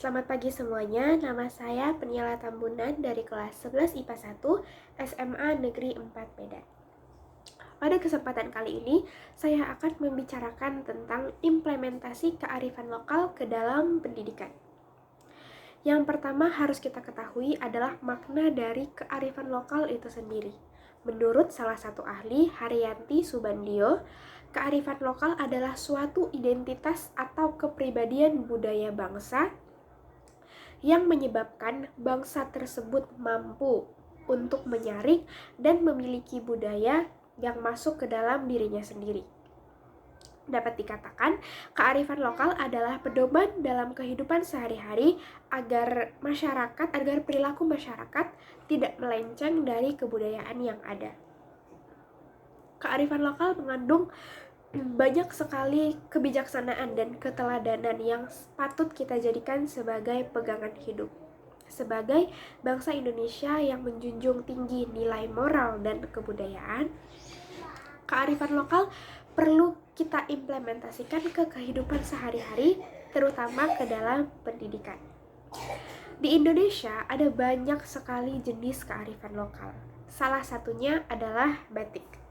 Selamat pagi semuanya, nama saya Peniala Tambunan dari kelas 11 IPA 1 SMA Negeri 4 Medan. Pada kesempatan kali ini, saya akan membicarakan tentang implementasi kearifan lokal ke dalam pendidikan. Yang pertama harus kita ketahui adalah makna dari kearifan lokal itu sendiri. Menurut salah satu ahli, Haryanti Subandio, kearifan lokal adalah suatu identitas atau kepribadian budaya bangsa yang menyebabkan bangsa tersebut mampu untuk menyaring dan memiliki budaya yang masuk ke dalam dirinya sendiri. Dapat dikatakan, kearifan lokal adalah pedoman dalam kehidupan sehari-hari agar perilaku masyarakat tidak melenceng dari kebudayaan yang ada. Kearifan lokal mengandung banyak sekali kebijaksanaan dan keteladanan yang patut kita jadikan sebagai pegangan hidup. Sebagai bangsa Indonesia yang menjunjung tinggi nilai moral dan kebudayaan, kearifan lokal perlu kita implementasikan ke kehidupan sehari-hari, terutama ke dalam pendidikan. Di Indonesia ada banyak sekali jenis kearifan lokal. Salah satunya adalah batik.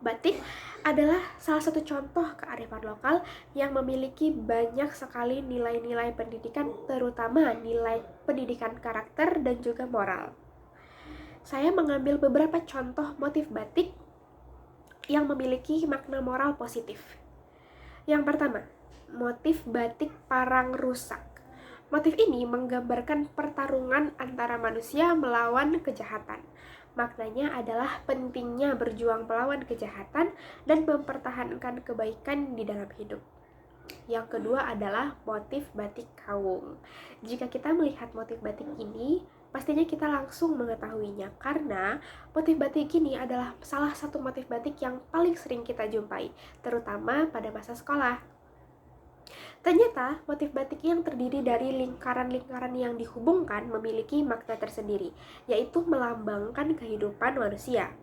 Batik adalah salah satu contoh kearifan lokal yang memiliki banyak sekali nilai-nilai pendidikan, terutama nilai pendidikan karakter dan juga moral. Saya mengambil beberapa contoh motif batik yang memiliki makna moral positif. Yang pertama, motif batik parang rusak. Motif ini menggambarkan pertarungan antara manusia melawan kejahatan. Maknanya adalah pentingnya berjuang melawan kejahatan dan mempertahankan kebaikan di dalam hidup. Yang kedua adalah motif batik kawung. Jika kita melihat motif batik ini, pastinya kita langsung mengetahuinya karena motif batik ini adalah salah satu motif batik yang paling sering kita jumpai, terutama pada masa sekolah. Ternyata motif batik yang terdiri dari lingkaran-lingkaran yang dihubungkan memiliki makna tersendiri, yaitu melambangkan kehidupan manusia.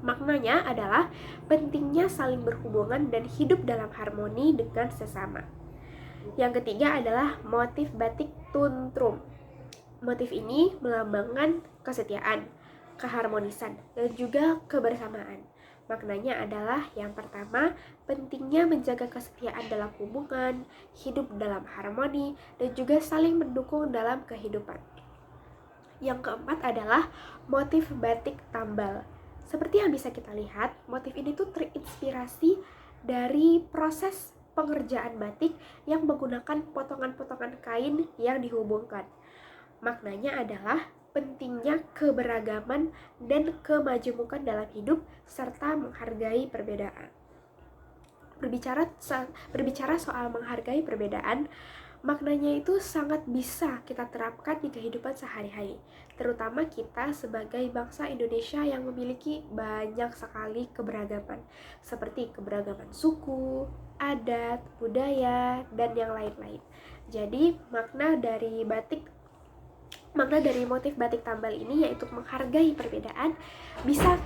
Maknanya adalah pentingnya saling berhubungan dan hidup dalam harmoni dengan sesama. Yang ketiga adalah motif batik tuntrum. Motif ini melambangkan kesetiaan, keharmonisan, dan juga kebersamaan. Maknanya adalah yang pertama, pentingnya menjaga kesetiaan dalam hubungan, hidup dalam harmoni, dan juga saling mendukung dalam kehidupan. Yang keempat adalah motif batik tambal. Seperti yang bisa kita lihat, motif ini tuh terinspirasi dari proses pengerjaan batik yang menggunakan potongan-potongan kain yang dihubungkan. Maknanya adalah pentingnya keberagaman dan kemajemukan dalam hidup serta menghargai perbedaan. Berbicara soal menghargai perbedaan, maknanya itu sangat bisa kita terapkan di kehidupan sehari-hari, terutama kita sebagai bangsa Indonesia yang memiliki banyak sekali keberagaman, seperti keberagaman suku, adat, budaya, dan yang lain-lain. Jadi makna dari motif batik tambal ini yaitu menghargai perbedaan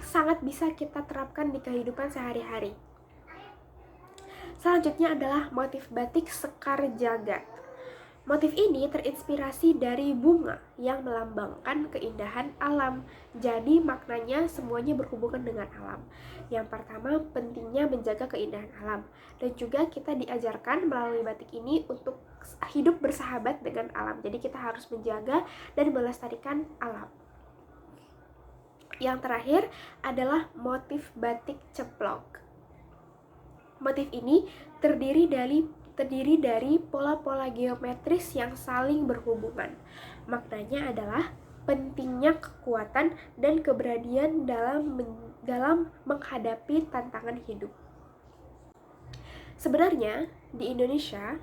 sangat bisa kita terapkan di kehidupan sehari-hari. Selanjutnya adalah motif batik sekar jagat. Motif ini terinspirasi dari bunga yang melambangkan keindahan alam. Jadi maknanya semuanya berhubungan dengan alam. Yang pertama, pentingnya menjaga keindahan alam. Dan juga kita diajarkan melalui batik ini untuk hidup bersahabat dengan alam. Jadi kita harus menjaga dan melestarikan alam. Yang terakhir adalah motif batik ceplok. Motif ini terdiri dari pola-pola geometris yang saling berhubungan. Maknanya adalah pentingnya kekuatan dan keberanian dalam menghadapi tantangan hidup. Sebenarnya di Indonesia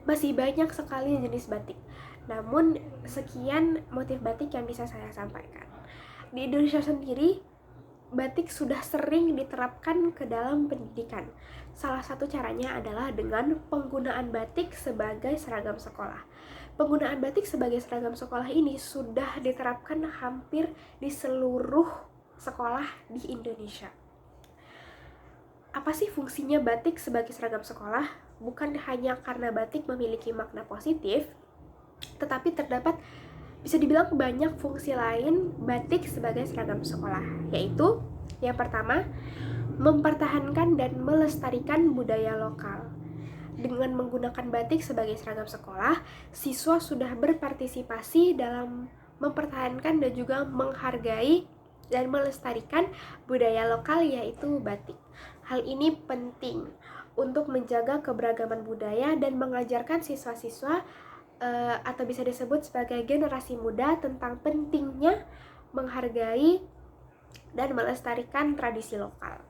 masih banyak sekali jenis batik. Namun sekian motif batik yang bisa saya sampaikan. Di Indonesia sendiri, batik sudah sering diterapkan ke dalam pendidikan. Salah satu caranya adalah dengan penggunaan batik sebagai seragam sekolah. Penggunaan batik sebagai seragam sekolah ini sudah diterapkan hampir di seluruh sekolah di Indonesia. Apa sih fungsinya batik sebagai seragam sekolah? bukan hanya karena batik memiliki makna positif, tetapi terdapat bisa dibilang banyak fungsi lain batik sebagai seragam sekolah, yaitu yang pertama, mempertahankan dan melestarikan budaya lokal. Dengan menggunakan batik sebagai seragam sekolah, siswa sudah berpartisipasi dalam mempertahankan dan juga menghargai dan melestarikan budaya lokal, yaitu batik. Hal ini penting untuk menjaga keberagaman budaya dan mengajarkan siswa-siswa atau bisa disebut sebagai generasi muda tentang pentingnya menghargai dan melestarikan tradisi lokal.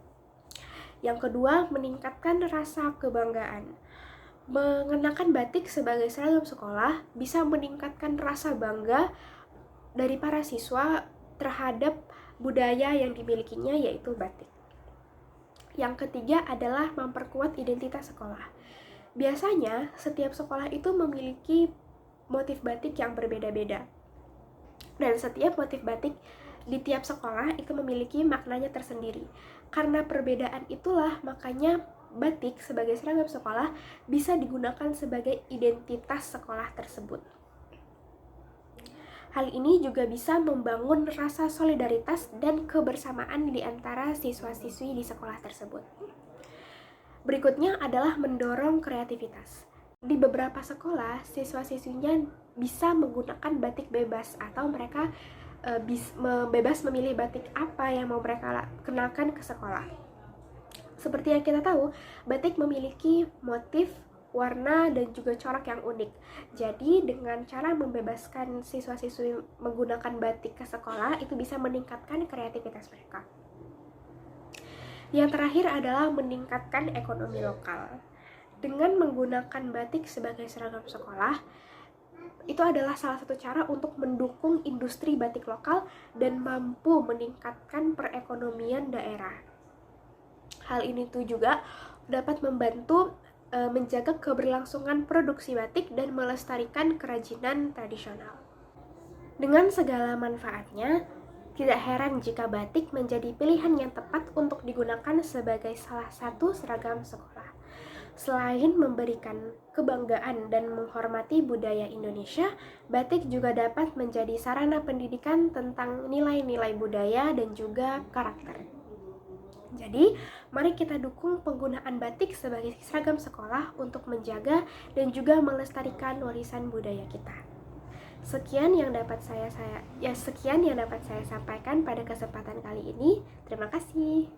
Yang kedua, meningkatkan rasa kebanggaan. Mengenakan batik sebagai seragam sekolah bisa meningkatkan rasa bangga dari para siswa terhadap budaya yang dimilikinya, yaitu batik. Yang ketiga adalah memperkuat identitas sekolah. Biasanya setiap sekolah itu memiliki motif batik yang berbeda-beda, dan setiap motif batik di tiap sekolah itu memiliki maknanya tersendiri. Karena perbedaan itulah makanya batik sebagai seragam sekolah bisa digunakan sebagai identitas sekolah tersebut. Hal ini juga bisa membangun rasa solidaritas dan kebersamaan di antara siswa-siswi di sekolah tersebut. Berikutnya adalah mendorong kreativitas. Di beberapa sekolah, siswa-siswinya bisa menggunakan batik bebas atau mereka bebas memilih batik apa yang mau mereka kenakan ke sekolah. Seperti yang kita tahu, batik memiliki motif, warna, dan juga corak yang unik. Jadi dengan cara membebaskan siswa-siswi menggunakan batik ke sekolah, itu bisa meningkatkan kreativitas mereka. Yang terakhir adalah meningkatkan ekonomi lokal. Dengan menggunakan batik sebagai seragam sekolah, itu adalah salah satu cara untuk mendukung industri batik lokal dan mampu meningkatkan perekonomian daerah. Hal ini tuh juga dapat membantu menjaga keberlangsungan produksi batik dan melestarikan kerajinan tradisional. Dengan segala manfaatnya, tidak heran jika batik menjadi pilihan yang tepat untuk digunakan sebagai salah satu seragam sekolah. Selain memberikan kebanggaan dan menghormati budaya Indonesia, batik juga dapat menjadi sarana pendidikan tentang nilai-nilai budaya dan juga karakter. Jadi, mari kita dukung penggunaan batik sebagai seragam sekolah untuk menjaga dan juga melestarikan warisan budaya kita. Sekian yang dapat saya sampaikan pada kesempatan kali ini. Terima kasih.